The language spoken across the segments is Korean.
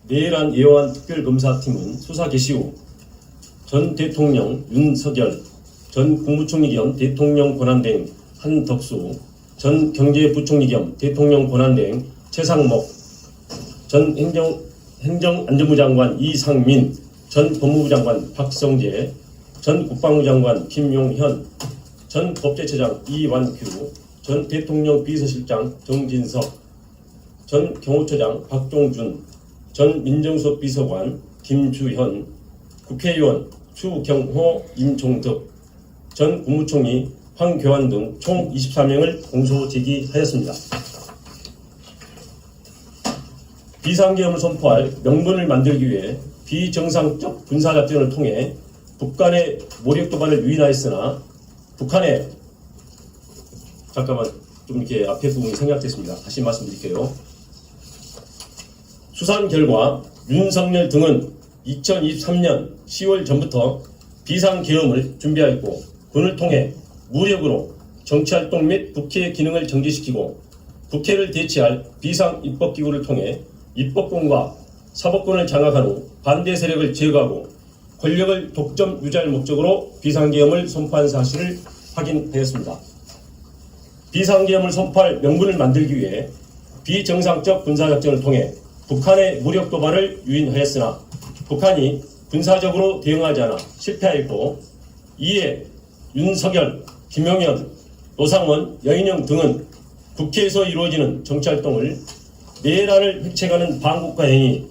내란 예호안 특별검사팀은 수사 개시 후 전 대통령 윤석열, 전 국무총리 겸 대통령 권한대행 한덕수, 전 경제부총리 겸 대통령 권한대행 최상목, 전 행정안전부 장관 이상민, 전 법무부 장관 박성재, 전 국방부 장관 김용현, 전 법제처장 이완규, 전 대통령 비서실장 정진석, 전 경호처장 박종준, 전 민정수석 비서관 김주현, 국회의원 추경호, 임종덕, 전 국무총리 황교안 등 총 24명을 공소 제기하였습니다. 비상계엄을 선포할 명분을 만들기 위해 비정상적 군사작전을 통해 북한의 모력 도발을 유인하였으나 북한의 좀 이렇게 앞에 부분이 생략됐습니다. 다시 말씀드릴게요. 수사 결과 윤석열 등은 2023년 10월 전부터 비상계엄을 준비하였고 군을 통해 무력으로 정치활동 및 국회 기능을 정지시키고 국회를 대체할 비상입법기구를 통해 입법권과 사법권을 장악한 후 반대 세력을 제거하고 권력을 독점 유지할 목적으로 비상계엄을 선포한 사실을 확인하였습니다. 비상계엄을 선포할 명분을 만들기 위해 비정상적 군사작전을 통해 북한의 무력 도발을 유인하였으나 북한이 군사적으로 대응하지 않아 실패하였고 이에 윤석열, 김용현, 노상원, 여인영 등은 국회에서 이루어지는 정치활동을 내란을 획책하는 반국가 행위,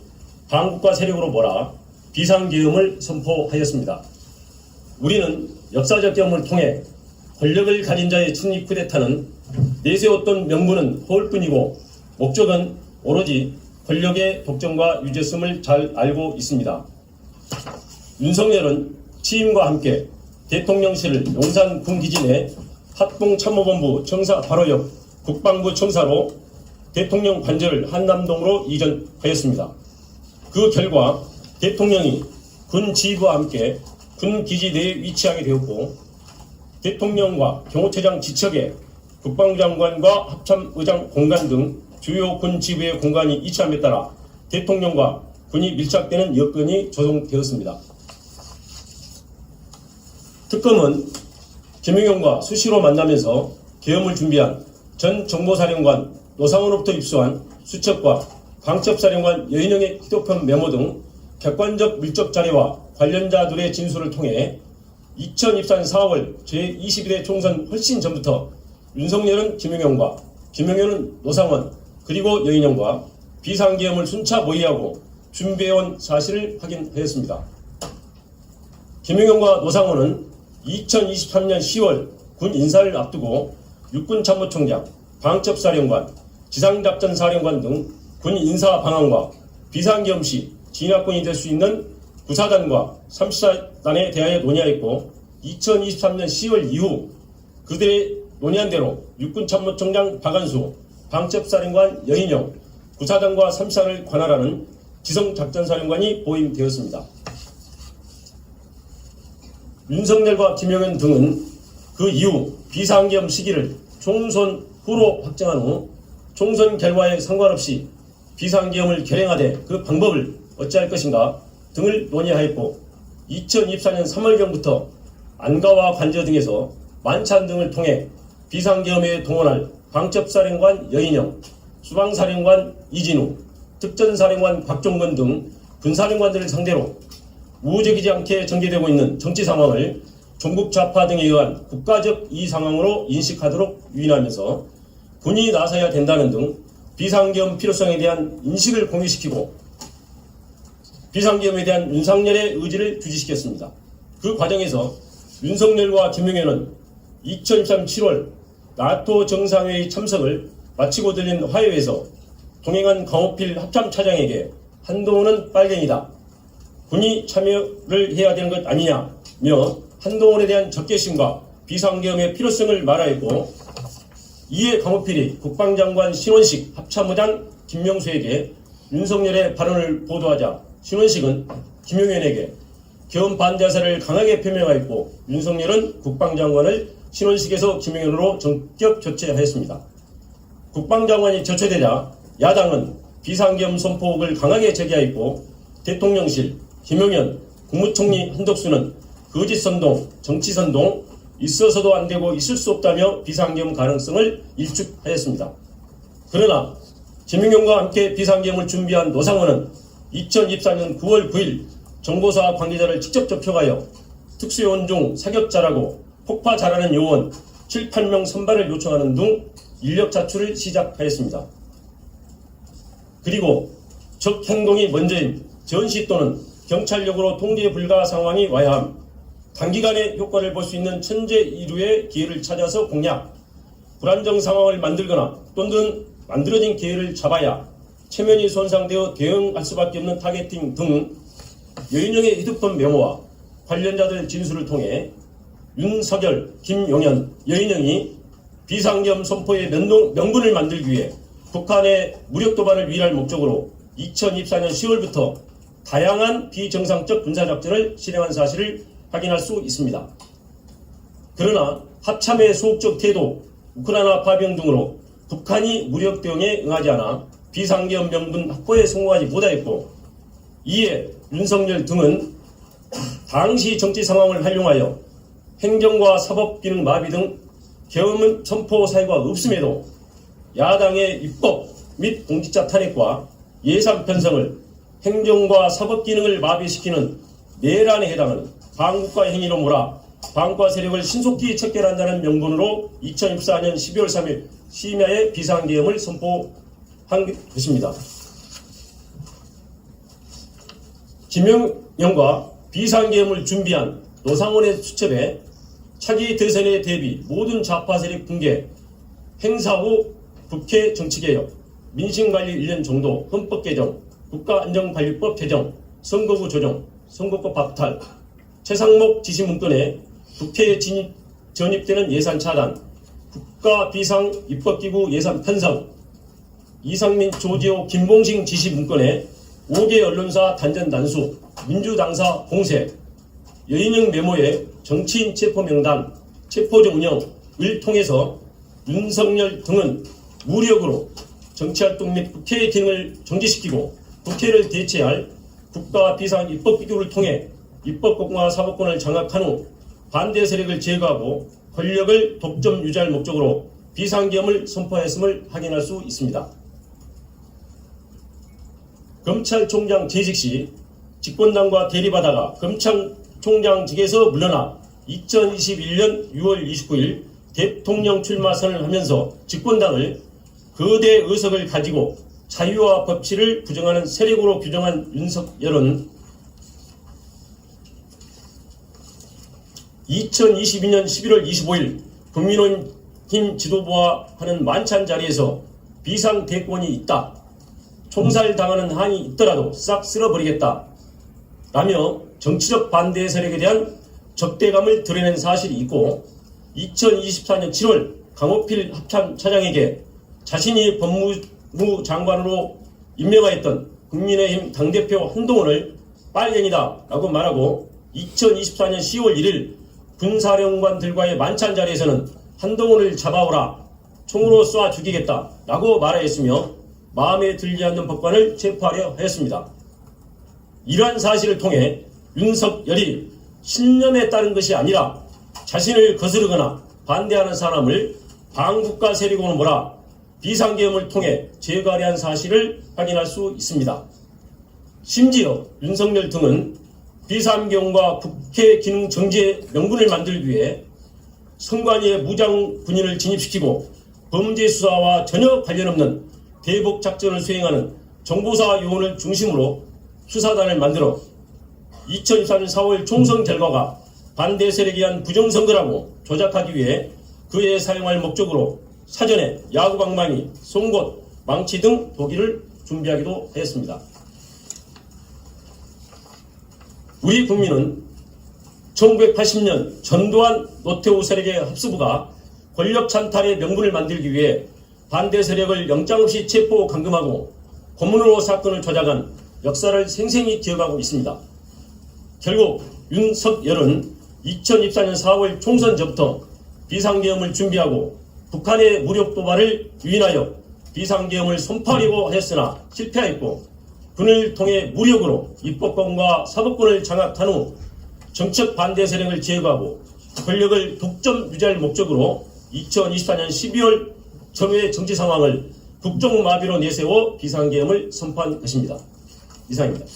반국가 세력으로 몰아 비상계엄을 선포하였습니다. 우리는 역사적 경험을 통해 권력을 가진 자의 친위 쿠데타는 내세웠던 명분은 허울뿐이고 목적은 오로지 권력의 독점과 유죄성을 잘 알고 있습니다. 윤석열은 취임과 함께 대통령실을 용산 군기지 내 합동참모본부 청사 바로 옆 국방부 청사로 대통령 관저를 한남동으로 이전하였습니다. 그 결과 대통령이 군 지휘부와 함께 군 기지 내에 위치하게 되었고 대통령과 경호처장 지척에 국방부 장관과 합참의장 공간 등 주요 군 지휘부의 공간이 이치함에 따라 대통령과 군이 밀착되는 여건이 조성되었습니다. 특검은 김용현과 수시로 만나면서 계엄을 준비한 전 정보사령관 노상원으로부터 입수한 수첩과 광첩사령관 여인영의 휴대폰 메모 등 객관적 물적 자료와 관련자들의 진술을 통해 2024년 4월 제21회 총선 훨씬 전부터 윤석열은 김용현과 김용현은 노상원 그리고 여인영과 비상계엄을 순차 모의하고 준비해온 사실을 확인하였습니다. 김용현과 노상원은 2023년 10월 군 인사를 앞두고 육군참모총장, 방첩사령관, 지상작전사령관 등 군 인사 방안과 비상계엄 시 진압권이 될 수 있는 부사단과 34단에 대하여 논의하였고 2023년 10월 이후 그들의 논의한 대로 육군참모총장 박안수, 방첩사령관 여인영, 부사단과 34단을 관할하는 지성작전사령관이 보임되었습니다. 윤석열과 김용현 등은 그 이후 비상계엄 시기를 총선 후로 확정한 후 총선 결과에 상관없이 비상계엄을 결행하되 그 방법을 어찌할 것인가 등을 논의하였고 2024년 3월경부터 안가와 관저 등에서 만찬 등을 통해 비상계엄에 동원할 방첩사령관 여인영, 수방사령관 이진우, 특전사령관 박종건 등 군사령관들을 상대로 우호적이지 않게 전개되고 있는 정치 상황을 종북 좌파 등에 의한 국가적 이의 상황으로 인식하도록 유인하면서 군이 나서야 된다는 등 비상계엄 필요성에 대한 인식을 공유시키고 비상계엄에 대한 윤석열의 의지를 주지시켰습니다. 그 과정에서 윤석열과 김용현은 2023년 7월 나토 정상회의 참석을 마치고 들린 화해에서 동행한 강호필 합참차장에게 한동훈은 빨갱이다. 군이 참여를 해야 되는 것 아니냐며 한동훈에 대한 적개심과 비상계엄의 필요성을 말하였고 이에 강호필이 국방장관 신원식 합참의장 김명수에게 윤석열의 발언을 보도하자 신원식은 김용현에게 계엄 반대 사를 강하게 표명하였고 윤석열은 국방장관을 신원식에서 김용현으로 전격 교체하였습니다. 국방장관이 교체되자 야당은 비상계엄 선포를 강하게 제기하였고 대통령실, 김용현, 국무총리 한덕수는 거짓선동, 정치선동, 있어서도 안되고 있을 수 없다며 비상계엄 가능성을 일축하였습니다. 그러나 김용현과 함께 비상계엄을 준비한 노상원은 2024년 9월 9일 정보사 관계자를 직접 접촉하여 특수요원 중 사격자라고 폭파 잘하는 요원 7, 8명 선발을 요청하는 등 인력 자출을 시작하였습니다. 그리고 적 행동이 먼저인 전시 또는 경찰력으로 통제 불가 상황이 와야 함, 단기간에 효과를 볼 수 있는 천재 이루의 기회를 찾아서 공략, 불안정 상황을 만들거나 또는 만들어진 기회를 잡아야 체면이 손상되어 대응할 수밖에 없는 타겟팅 등 여인영의 휴대폰 메모와 관련자들 진술을 통해 윤석열, 김용현, 여인영이 비상계엄 선포의 명분을 만들기 위해 북한의 무력 도발을 위할 목적으로 2024년 10월부터 다양한 비정상적 군사작전을 실행한 사실을 확인할 수 있습니다. 그러나 합참의 소극적 태도, 우크라이나 파병 등으로 북한이 무력 대응에 응하지 않아 비상계엄 명분 확보에 성공하지 못하였고, 이에 윤석열 등은 당시 정치 상황을 활용하여 행정과 사법 기능 마비 등 계엄은 선포 사유가 없음에도 야당의 입법 및 공직자 탄핵과 예산 편성을 행정과 사법 기능을 마비시키는 내란에 해당하는 반국가 행위로 몰아 반국가 세력을 신속히 척결한다는 명분으로 2024년 12월 3일 심야에 비상계엄을 선포한 것입니다. 김용현과 비상계엄을 준비한 노상원의 수첩에 차기 대선에 대비 모든 좌파 세력 붕괴, 행사 후 국회 정치개혁, 민심관리 1년 정도, 헌법 개정, 국가안전관리법 제정, 선거구 조정, 선거법 박탈, 최상목 지시문건에 국회에 전입되는 예산 차단, 국가비상입법기구 예산 편성, 이상민, 조지호, 김봉식 지시문건에 5개 언론사 단전 단수, 민주당사 공세, 여인영 메모에 정치인 체포명단, 체포조 운영을 통해서 윤석열 등은 무력으로 정치활동 및 국회의 기능을 정지시키고 국회를 대체할 국가비상입법기구를 통해 입법권과 사법권을 장악한 후 반대 세력을 제거하고 권력을 독점 유지할 목적으로 비상계엄을 선포했음을 확인할 수 있습니다. 검찰총장 재직 시 집권당과 대립하다가 검찰총장직에서 물러나 2021년 6월 29일 대통령 출마 선언을 하면서 집권당을 거대 의석을 가지고 자유와 법치를 부정하는 세력으로 규정한 윤석열은 2022년 11월 25일 국민의힘 지도부와 하는 만찬 자리에서 비상대권이 있다, 총살당하는 한이 있더라도 싹 쓸어버리겠다 라며 정치적 반대 세력에 대한 적대감을 드러낸 사실이 있고, 2024년 7월 강호필 합참차장에게 자신이 법무부 장관으로 임명하였던 국민의힘 당대표 한동훈을 빨갱이다 라고 말하고, 2024년 10월 1일 군사령관들과의 만찬 자리에서는 한동훈을 잡아오라, 총으로 쏴 죽이겠다 라고 말하였으며 마음에 들지 않는 법관을 체포하려 하였습니다. 이러한 사실을 통해 윤석열이 신념에 따른 것이 아니라 자신을 거스르거나 반대하는 사람을 반국가 세력으로 몰아 비상계엄을 통해 제거하려 한 사실을 확인할 수 있습니다. 심지어 윤석열 등은 비상계엄과 국회 기능 정지의 명분을 만들기 위해 선관위에 무장 군인을 진입시키고 범죄 수사와 전혀 관련 없는 대북 작전을 수행하는 정보사 요원을 중심으로 수사단을 만들어 2024년 4월 총선 결과가 반대 세력에 의한 부정선거라고 조작하기 위해 그에 사용할 목적으로 사전에 야구방망이, 송곳, 망치 등 도기를 준비하기도 했습니다. 우리 국민은 1980년 전두환 노태우 세력의 합수부가 권력 찬탈의 명분을 만들기 위해 반대 세력을 영장 없이 체포 감금하고 고문으로 사건을 조작한 역사를 생생히 기억하고 있습니다. 결국 윤석열은 2024년 4월 총선 전부터 비상계엄을 준비하고 북한의 무력 도발을 유인하여 비상계엄을 선포하려고 하였으나 실패하였고 군을 통해 무력으로 입법권과 사법권을 장악한 후 정책 반대 세력을 제거하고 권력을 독점 유지할 목적으로 2024년 12월 전후의 정치 상황을 국정마비로 내세워 비상계엄을 선포한 것입니다. 이상입니다.